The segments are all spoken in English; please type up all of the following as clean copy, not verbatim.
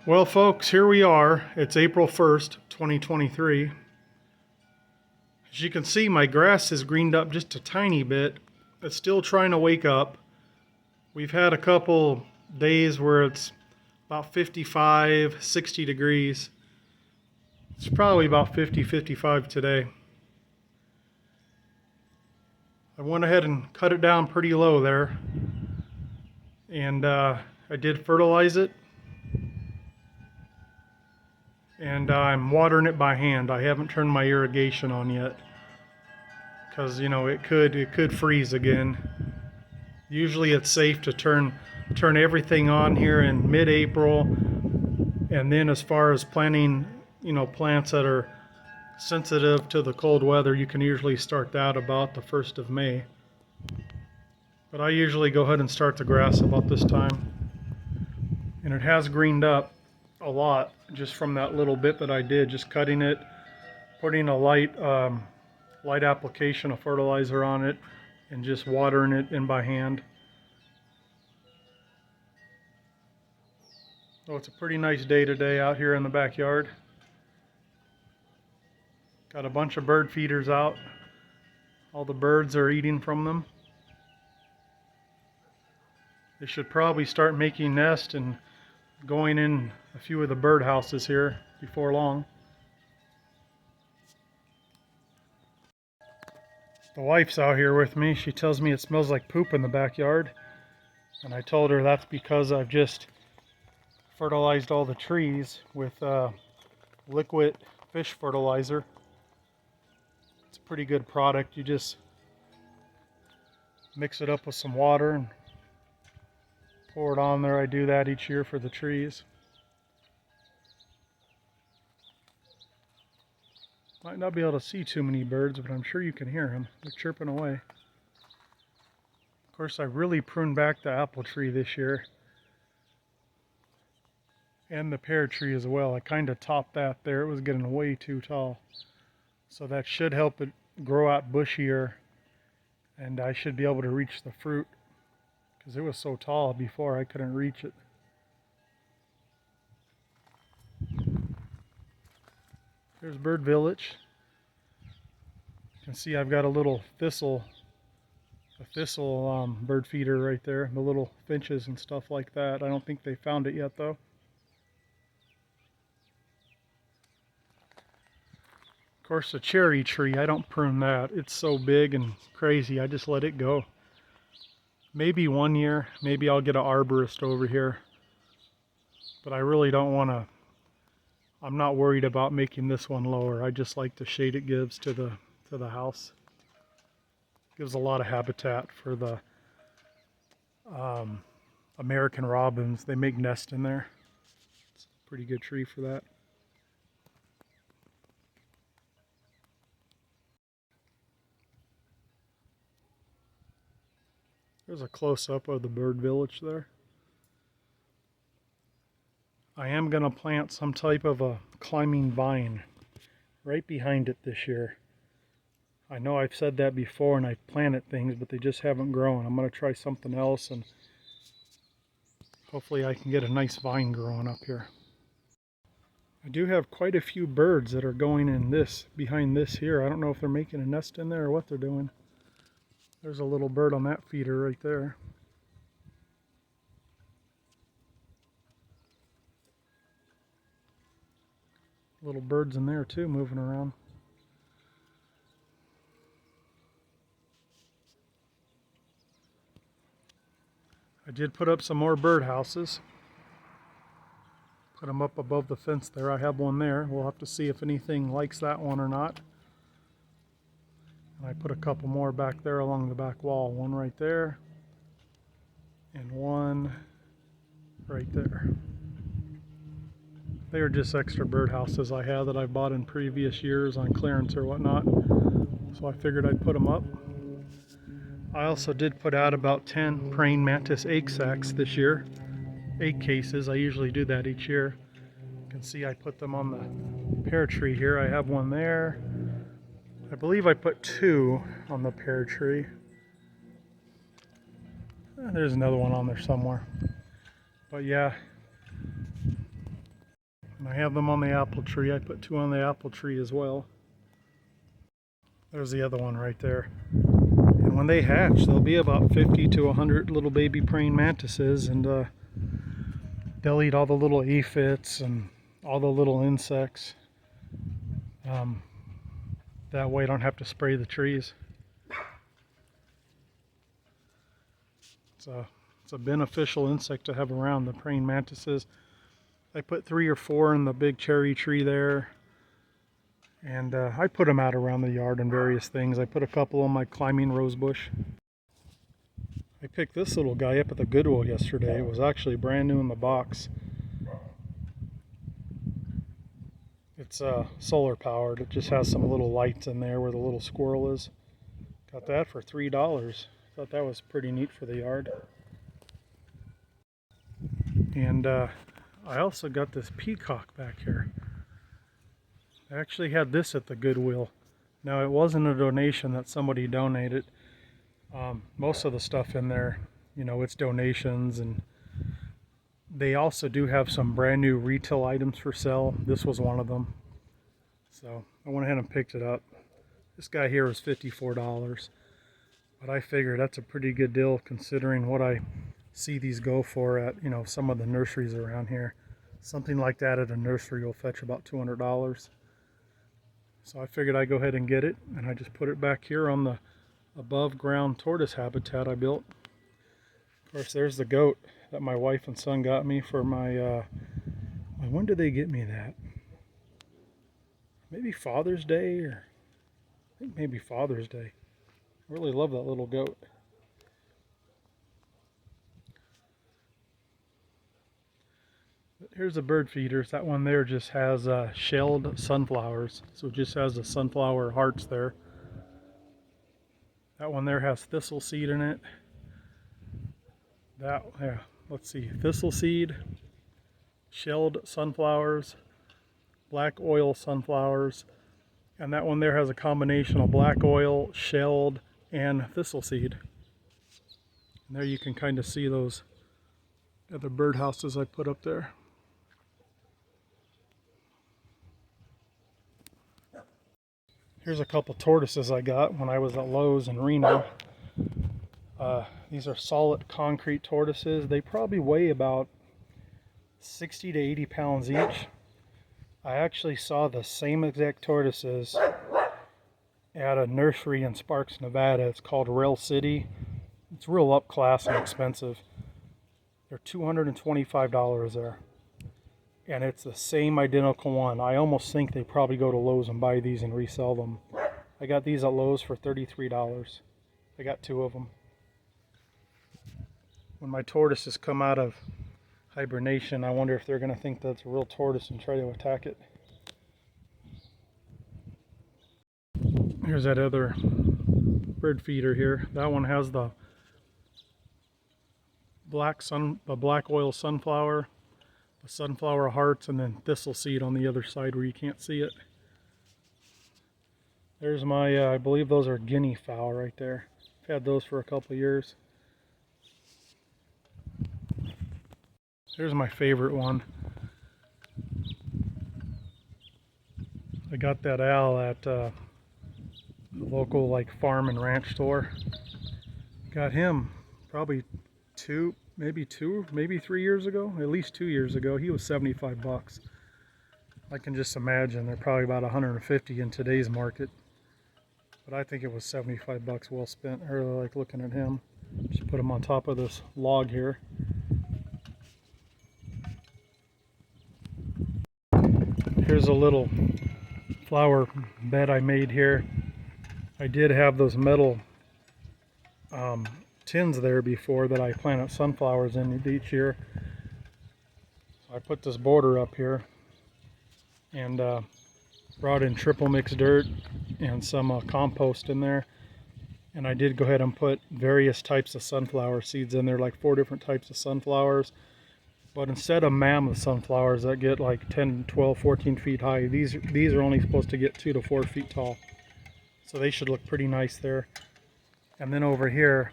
Well, folks, here we are. It's April 1st, 2023. As you can see, my grass has greened up just a tiny bit. It's still trying to wake up. We've had a couple days where it's about 55, 60 degrees. It's probably about 50, 55 today. I went ahead and cut it down pretty low there. And I did fertilize it. And I'm watering it by hand. I haven't turned my irrigation on yet because it could freeze again. Usually it's safe to turn everything on here in mid-April, and then as far as planting plants that are sensitive to the cold weather, you can usually start that about the 1st of May. But I usually go ahead and start the grass about this time, and it has greened up a lot just from that little bit that I did, just cutting it, putting a light application of fertilizer on it, and just watering it in by hand. Oh, it's a pretty nice day today out here in the backyard. Got a bunch of bird feeders out. All the birds are eating from them. They should probably start making nests and going in a few of the birdhouses here before long. The wife's out here with me. She tells me it smells like poop in the backyard. And I told her that's because I've just fertilized all the trees with liquid fish fertilizer. It's a pretty good product. You just mix it up with some water and pour it on there. I do that each year for the trees. Might not be able to see too many birds, but I'm sure you can hear them. They're chirping away. Of course, I really pruned back the apple tree this year. And the pear tree as well. I kind of topped that there. It was getting way too tall. So that should help it grow out bushier. And I should be able to reach the fruit, because it was so tall before I couldn't reach it. There's Bird Village. You can see I've got a little thistle bird feeder right there. The little finches and stuff like that. I don't think they found it yet though. Of course, the cherry tree, I don't prune that. It's so big and crazy, I just let it go. Maybe one year, maybe I'll get an arborist over here. But I really don't want to. I'm not worried about making this one lower. I just like the shade it gives to the house. Gives a lot of habitat for the American robins. They make nests in there. It's a pretty good tree for that. There's a close-up of the bird village there. I am going to plant some type of a climbing vine right behind it this year. I know I've said that before and I've planted things, but they just haven't grown. I'm going to try something else and hopefully I can get a nice vine growing up here. I do have quite a few birds that are going in behind this here. I don't know if they're making a nest in there or what they're doing. There's a little bird on that feeder right there. Little birds in there too, moving around. I did put up some more birdhouses. Put them up above the fence there. I have one there. We'll have to see if anything likes that one or not. And I put a couple more back there along the back wall. One right there. And one right there. They are just extra birdhouses I have that I bought in previous years on clearance or whatnot. So I figured I'd put them up. I also did put out about 10 praying mantis egg sacs this year. Egg cases. I usually do that each year. You can see I put them on the pear tree here. I have one there. I believe I put 2 on the pear tree. There's another one on there somewhere. But yeah, And I have them on the apple tree. I put 2 on the apple tree as well. There's the other one right there. And when they hatch, there'll be about 50 to 100 little baby praying mantises, and they'll eat all the little aphids and all the little insects. That way I don't have to spray the trees. It's a beneficial insect to have around, the praying mantises. I put 3 or 4 in the big cherry tree there. And I put them out around the yard on various things. I put a couple on my climbing rose bush. I picked this little guy up at the Goodwill yesterday. It was actually brand new in the box. It's solar powered. It just has some little lights in there where the little squirrel is. Got that for $3. Thought that was pretty neat for the yard. And I also got this peacock back here. I actually had this at the Goodwill. Now, it wasn't a donation that somebody donated. Most of the stuff in there, you know, it's donations, and they also do have some brand new retail items for sale. This was one of them. So I went ahead and picked it up. This guy here was $54. But I figured that's a pretty good deal considering what I see these go for at, you know, some of the nurseries around here. Something like that at a nursery will fetch about $200. So I figured I'd go ahead and get it, and I just put it back here on the above ground tortoise habitat I built. Of course, there's the goat that my wife and son got me for my, when did they get me that? Maybe Father's Day, or I think maybe Father's Day. I really love that little goat. Here's the bird feeders. That one there just has shelled sunflowers. So it just has the sunflower hearts there. That one there has thistle seed in it. Let's see, thistle seed, shelled sunflowers, black oil sunflowers, and that one there has a combination of black oil, shelled, and thistle seed. And there you can kind of see those other birdhouses I put up there. Here's a couple tortoises I got when I was at Lowe's in Reno. These are solid concrete tortoises. They probably weigh about 60 to 80 pounds each. I actually saw the same exact tortoises at a nursery in Sparks, Nevada. It's called Rail City. It's real up class and expensive. They're $225 there. And it's the same identical one. I almost think they probably go to Lowe's and buy these and resell them. I got these at Lowe's for $33. I got 2 of them. When my tortoises come out of hibernation, I wonder if they're going to think that's a real tortoise and try to attack it. Here's that other bird feeder here. That one has the black oil sunflower, the sunflower hearts, and then thistle seed on the other side where you can't see it. There's my, I believe those are guinea fowl right there. I've had those for a couple of years. Here's my favorite one. I got that owl at the local farm and ranch store. Got him probably maybe 3 years ago, at least 2 years ago. He was 75 bucks. I can just imagine they're probably about 150 in today's market. But I think it was 75 bucks well spent. I really like looking at him. Just put him on top of this log here. Here's a little flower bed I made here. I did have those metal tins there before that I planted sunflowers in each year. So I put this border up here and brought in triple mix dirt and some compost in there. And I did go ahead and put various types of sunflower seeds in there, like 4 different types of sunflowers. But instead of mammoth sunflowers that get like 10, 12, 14 feet high, these are only supposed to get 2 to 4 feet tall. So they should look pretty nice there. And then over here,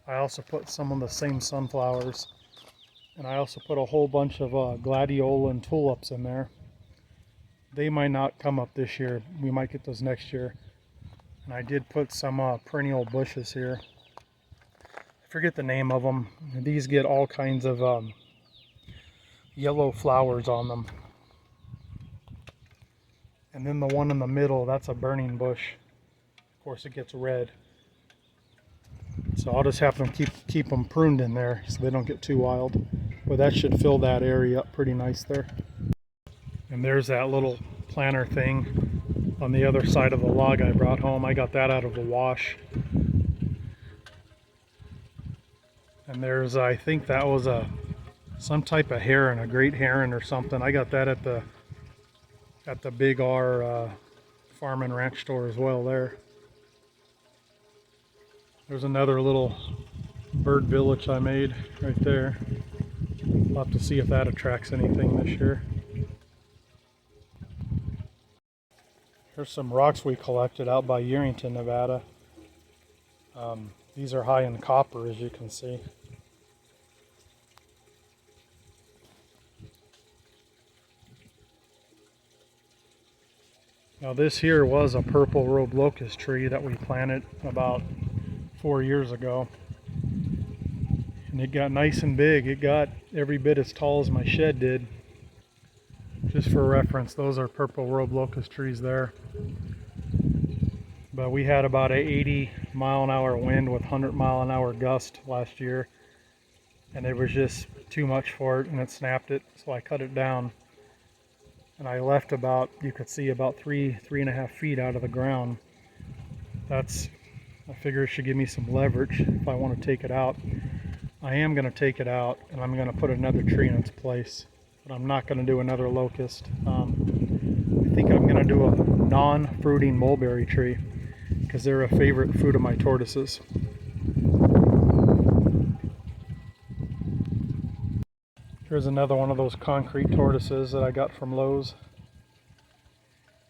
I also put some of the same sunflowers. And I also put a whole bunch of gladiola and tulips in there. They might not come up this year. We might get those next year. And I did put some perennial bushes here. I forget the name of them. These get all kinds of yellow flowers on them. And then the one in the middle, that's a burning bush. Of course, it gets red. So I'll just have them keep them pruned in there so they don't get too wild. But that should fill that area up pretty nice there. And there's that little planter thing on the other side of the log I brought home. I got that out of the wash. And there's, I think that was some type of heron, a great heron or something. I got that at the Big R farm and ranch store as well there. There's another little bird village I made right there. We'll have to see if that attracts anything this year. Here's some rocks we collected out by Yerington, Nevada. These are high in copper, as you can see. Now this here was a purple robe locust tree that we planted about 4 years ago. And it got nice and big. It got every bit as tall as my shed did. Just for reference, those are purple robe locust trees there. But we had about an 80-mile-an-hour wind with 100-mile-an-hour gust last year. And it was just too much for it, and it snapped it. So I cut it down. And I left about, you could see, about 3.5 feet out of the ground. I figure it should give me some leverage if I want to take it out. I am going to take it out, and I'm going to put another tree in its place. But I'm not going to do another locust. I think I'm going to do a non-fruiting mulberry tree because they're a favorite fruit of my tortoises. Here's another one of those concrete tortoises that I got from Lowe's.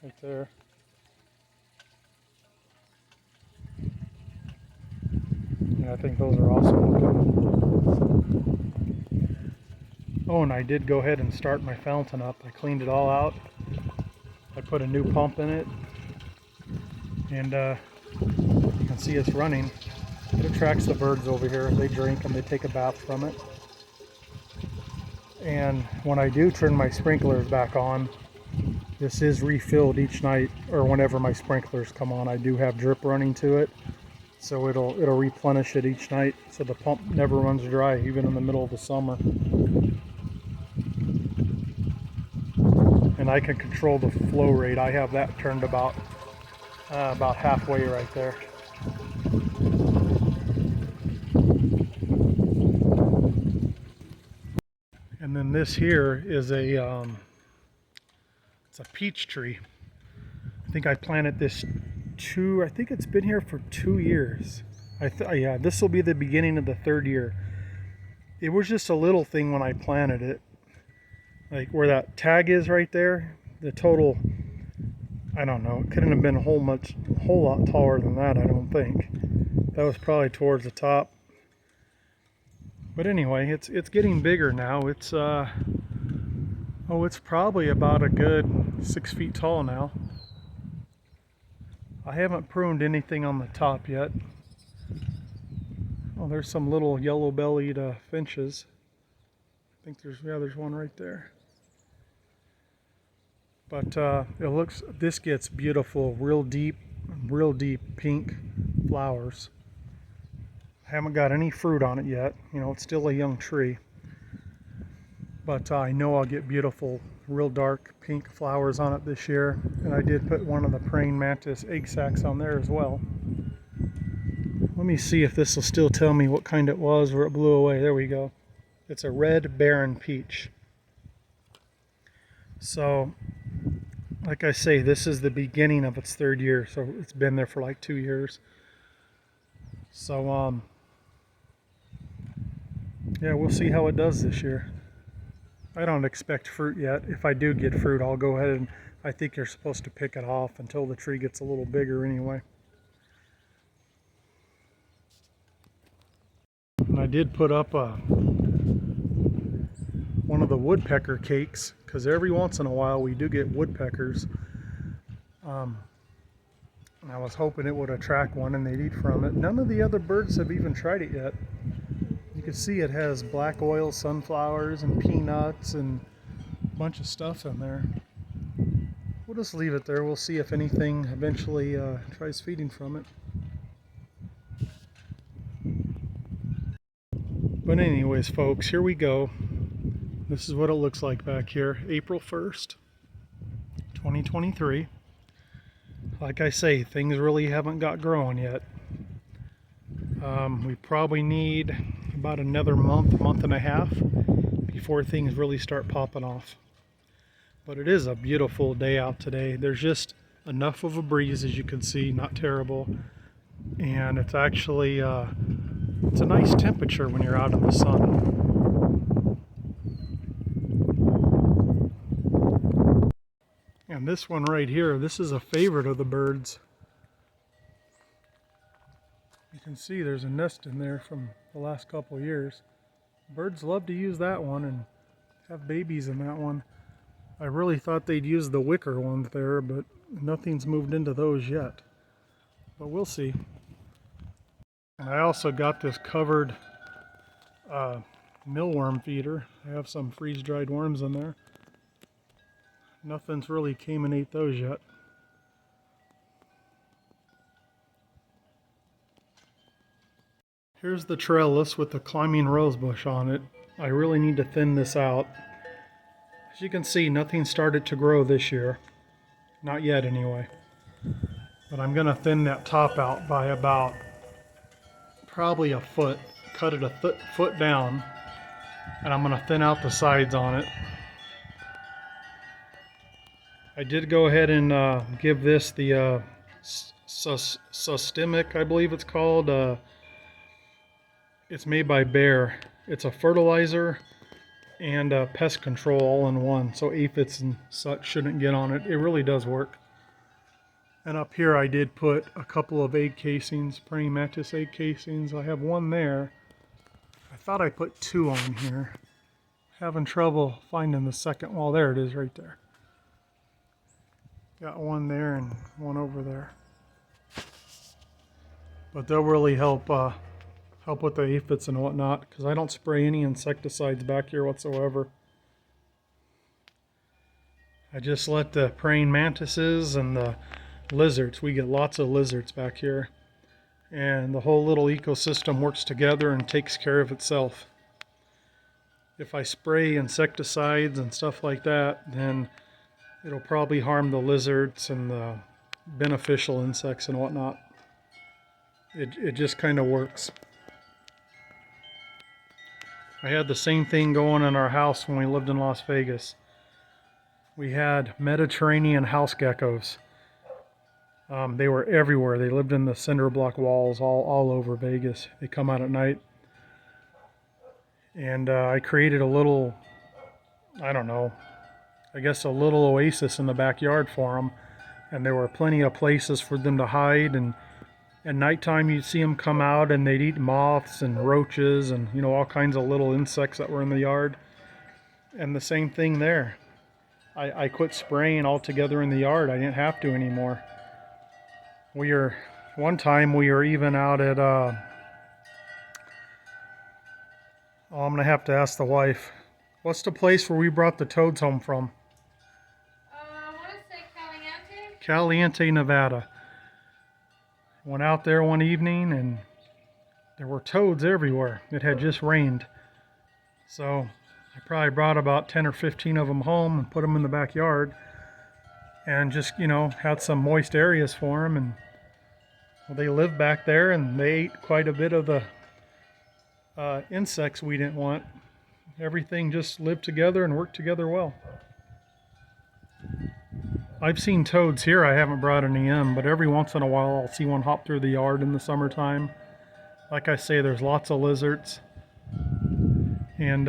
Right there. Yeah, I think those are awesome looking. Oh, and I did go ahead and start my fountain up. I cleaned it all out. I put a new pump in it. And you can see it's running. It attracts the birds over here. They drink and they take a bath from it. And when I do turn my sprinklers back on, this is refilled each night, or whenever my sprinklers come on. I do have drip running to it, so it'll replenish it each night, so the pump never runs dry, even in the middle of the summer. And I can control the flow rate. I have that turned about halfway right there. And then this here is it's a peach tree. I think I planted this I think it's been here for 2 years. Yeah, this will be the beginning of the 3rd year. It was just a little thing when I planted it. Like where that tag is right there, the total, I don't know, it couldn't have been a whole lot taller than that, I don't think. That was probably towards the top. But anyway, it's getting bigger now. It's it's probably about a good 6 feet tall now. I haven't pruned anything on the top yet. Oh, there's some little yellow-bellied finches. I think there's one right there. But this gets beautiful, real deep pink flowers. I haven't got any fruit on it yet. You know, it's still a young tree. But I know I'll get beautiful, real dark pink flowers on it this year. And I did put one of the praying mantis egg sacs on there as well. Let me see if this will still tell me what kind it was where it blew away. There we go. It's a red barren peach. So, like I say, this is the beginning of its 3rd year. So it's been there for like 2 years. So, yeah, we'll see how it does this year. I don't expect fruit yet. If I do get fruit, I'll go ahead and I think you're supposed to pick it off until the tree gets a little bigger anyway. And I did put up one of the woodpecker cakes because every once in a while we do get woodpeckers. And I was hoping it would attract one and they'd eat from it. None of the other birds have even tried it yet. You can see it has black oil sunflowers and peanuts and a bunch of stuff in there. We'll just leave it there. We'll see if anything eventually tries feeding from it. But anyways, folks, here we go. This is what it looks like back here, April 1st, 2023. Like I say, things really haven't got growing yet. We probably need about another month and a half before things really start popping off. But it is a beautiful day out today. There's just enough of a breeze, as you can see, not terrible. And it's actually, it's a nice temperature when you're out in the sun. And this one right here, this is a favorite of the birds. You can see there's a nest in there from the last couple years. Birds love to use that one and have babies in that one. I really thought they'd use the wicker ones there, but nothing's moved into those yet. But we'll see. And I also got this covered mealworm feeder. I have some freeze-dried worms in there. Nothing's really came and ate those yet. Here's the trellis with the climbing rosebush on it. I really need to thin this out. As you can see, nothing started to grow this year. Not yet anyway. But I'm going to thin that top out by about probably a foot. Cut it a foot down. And I'm going to thin out the sides on it. I did go ahead and give this the systemic, I believe it's called. It's made by Bear. It's a fertilizer and pest control all in one, so aphids and such shouldn't get on it. It really does work. And up here I did put a couple of egg casings, praying mantis egg casings. I have one there. I thought I put two on here. Having trouble finding the second. Well, there it is right there. Got one there and one over there. But they'll really help with the aphids and whatnot, because I don't spray any insecticides back here whatsoever. I just let the praying mantises and the lizards, we get lots of lizards back here, and the whole little ecosystem works together and takes care of itself. If I spray insecticides and stuff like that, then it'll probably harm the lizards and the beneficial insects and whatnot. It just kind of works. I had the same thing going in our house when we lived in Las Vegas. We had Mediterranean house geckos. They were everywhere. They lived in the cinder block walls all over Vegas. They come out at night. And I created a little, I don't know, I guess a little oasis in the backyard for them. And there were plenty of places for them to hide, and at nighttime you'd see them come out and they'd eat moths and roaches and, you know, all kinds of little insects that were in the yard. And the same thing there. I quit spraying altogether in the yard. I didn't have to anymore. One time we were even out at, I'm gonna have to ask the wife. What's the place where we brought the toads home from? I want to say Caliente? Caliente, Nevada. Went out there one evening and there were toads everywhere. It had just rained. So I probably brought about 10 or 15 of them home and put them in the backyard and just, you know, had some moist areas for them. And well, they lived back there and they ate quite a bit of the insects we didn't want. Everything just lived together and worked together well. I've seen toads here. I haven't brought any in, but every once in a while I'll see one hop through the yard in the summertime. Like I say, there's lots of lizards. And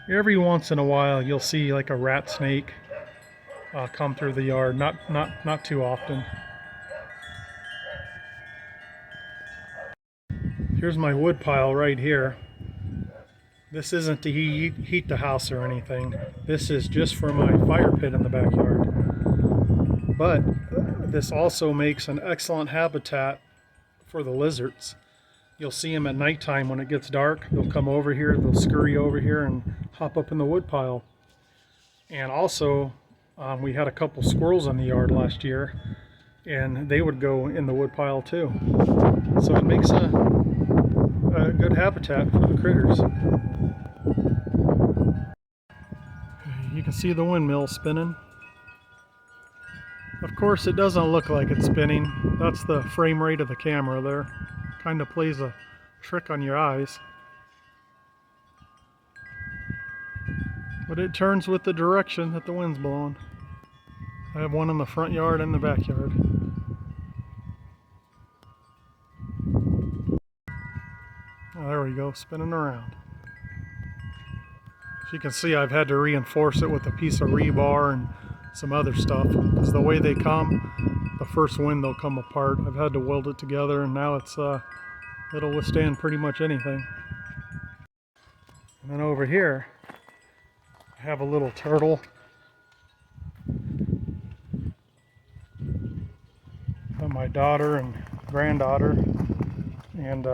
every once in a while you'll see like a rat snake come through the yard. Not too often. Here's my wood pile right here. This isn't to heat the house or anything. This is just for my fire pit in the backyard. But this also makes an excellent habitat for the lizards. You'll see them at nighttime when it gets dark. They'll come over here, they'll scurry over here and hop up in the wood pile. And also, we had a couple squirrels in the yard last year, and they would go in the wood pile too. So it makes a good habitat for the critters. You can see the windmill spinning. Of course, it doesn't look like it's spinning. That's the frame rate of the camera there. Kind of plays a trick on your eyes. But it turns with the direction that the wind's blowing. I have one in the front yard and the backyard. Oh, there we go, spinning around. As you can see, I've had to reinforce it with a piece of rebar and some other stuff, because the way they come, the first wind they'll come apart. I've had to weld it together, and now it'll withstand pretty much anything. And then over here, I have a little turtle. That my daughter and granddaughter and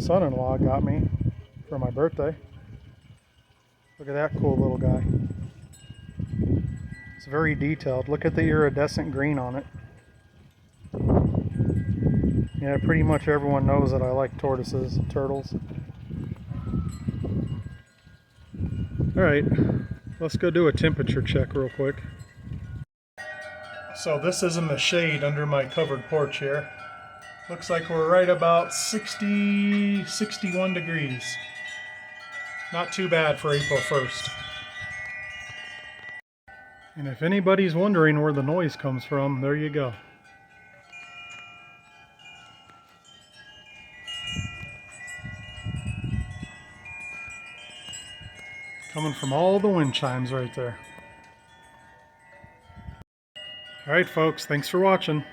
son-in-law got me for my birthday. Look at that cool little guy. It's very detailed. Look at the iridescent green on it. Yeah, pretty much everyone knows that I like tortoises and turtles. Alright, let's go do a temperature check real quick. So this is in the shade under my covered porch here. Looks like we're right about 60, 61 degrees. Not too bad for April 1st. And if anybody's wondering where the noise comes from, there you go. Coming from all the wind chimes right there. Alright folks, thanks for watching.